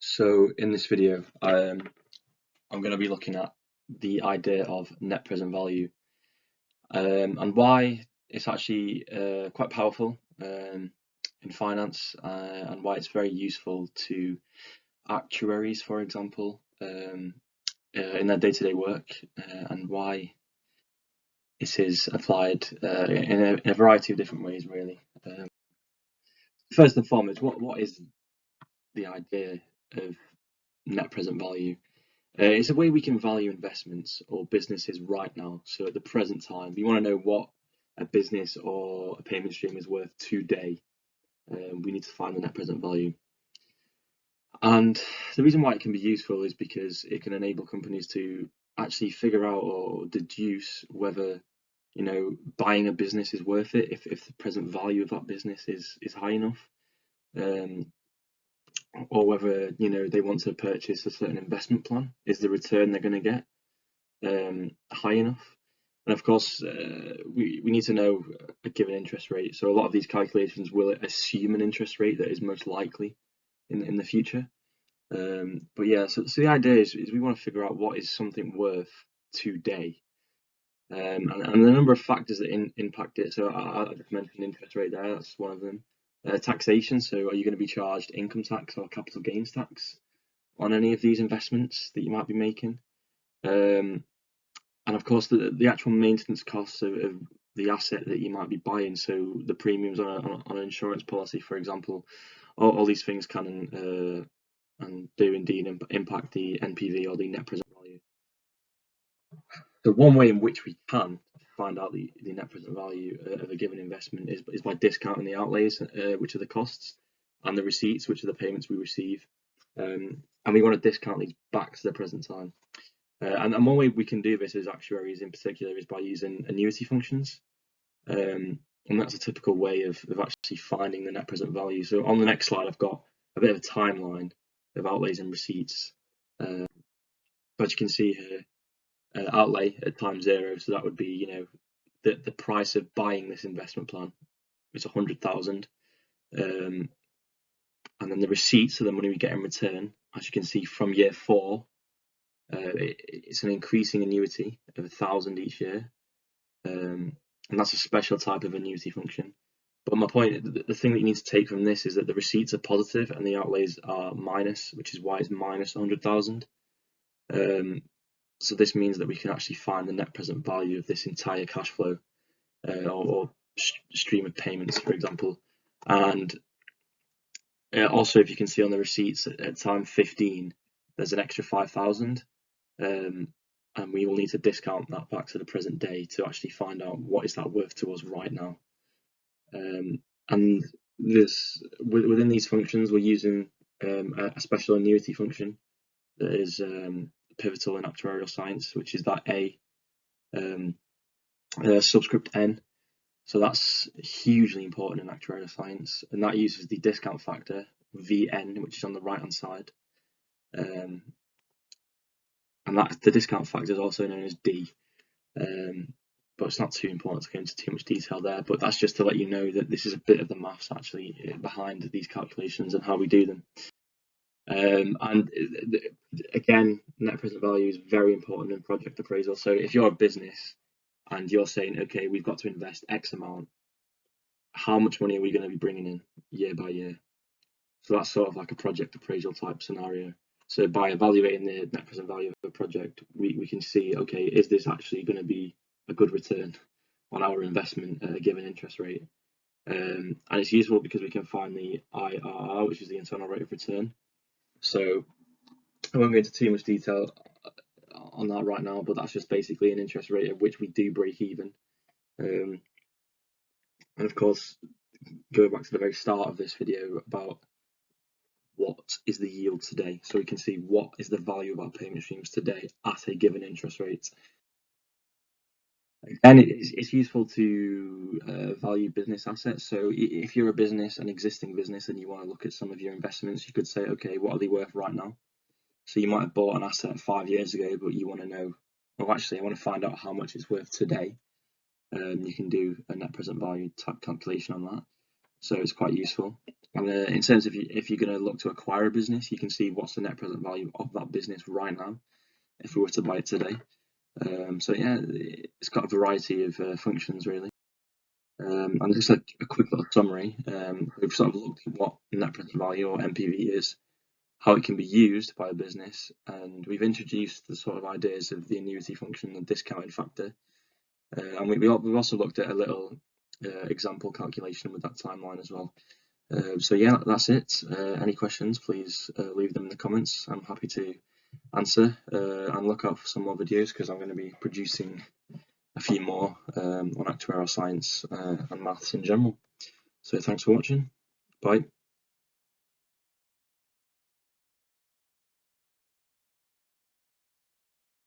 So in this video, I'm going to be looking at the idea of net present value and why it's actually quite powerful in finance and why it's very useful to actuaries, for example, in their day-to-day work and why it is applied in a variety of different ways, really. First and foremost, what is the idea of net present value? It's a way we can value investments or businesses right now. So at the present time, we want to know what a business or a payment stream is worth today. We need to find the net present value. And the reason why it can be useful is because it can enable companies to actually figure out or deduce whether, buying a business is worth it if the present value of that business is high enough. Or whether they want to purchase a certain investment plan. Is the return they're going to get high enough? And of course, we need to know a given interest rate. So a lot of these calculations will assume an interest rate that is most likely in the future. But yeah, so the idea is we want to figure out what is something worth today. And the number of factors that impact it. So I just mentioned interest rate there, that's one of them. Taxation, so are you going to be charged income tax or capital gains tax on any of these investments that you might be making? And of course, the actual maintenance costs of the asset that you might be buying, so the premiums on an insurance policy, for example, all these things can and do indeed impact the NPV or the net present value. So one way in which we can find out the net present value of a given investment is by discounting the outlays, which are the costs, and the receipts, which are the payments we receive. And we want to discount these back to the present time. And one way we can do this as actuaries in particular is by using annuity functions. And that's a typical way of actually finding the net present value. So on the next slide, I've got a bit of a timeline of outlays and receipts. As you can see here, outlay at time zero, so that would be the price of buying this investment plan is 100,000, and then the receipts, so the money we get in return, as you can see from year 4, it's an increasing annuity of 1,000 each year, and that's a special type of annuity function. But my point, the thing that you need to take from this is that the receipts are positive and the outlays are minus, which is why it's minus 100,000. So this means that we can actually find the net present value of this entire cash flow or stream of payments, for example. And also, if you can see on the receipts at time 15, there's an extra 5,000, and we will need to discount that back to the present day to actually find out what is that worth to us right now. And this within these functions, we're using a special annuity function that is pivotal in actuarial science, which is that A subscript N. So that's hugely important in actuarial science, and that uses the discount factor Vn, which is on the right hand side, and that the discount factor is also known as D. But it's not too important to go into too much detail there, but that's just to let you know that this is a bit of the maths actually behind these calculations and how we do them. And again, net present value is very important in project appraisal. So if you're a business and you're saying, okay, we've got to invest X amount, how much money are we going to be bringing in year by year? So that's sort of like a project appraisal type scenario. So by evaluating the net present value of a project, we can see, okay, is this actually going to be a good return on our investment at a given interest rate? And it's useful because we can find the IRR, which is the internal rate of return. So I won't go into too much detail on that right now, but that's just basically an interest rate at which we do break even. And of course, going back to the very start of this video about what is the yield today, so we can see what is the value of our payment streams today at a given interest rate. And it's useful to value business assets. So if you're a business, an existing business, and you want to look at some of your investments, you could say, okay, what are they worth right now? So you might have bought an asset 5 years ago, but you want to know, well, actually, I want to find out how much it's worth today. You can do a net present value type calculation on that. so it's quite useful. And in terms of if you're going to look to acquire a business, you can see what's the net present value of that business right now if we were to buy it today. So yeah, it's got a variety of functions really. And just a quick little summary. We've sort of looked at what net present value or NPV is, how it can be used by a business, and we've introduced the sort of ideas of the annuity function and discounting factor. And we've also looked at a little example calculation with that timeline as well. So yeah, that's it. Any questions, please leave them in the comments. I'm happy to answer, and look out for some more videos because I'm going to be producing a few more on actuarial science and maths in general. So thanks for watching. Bye.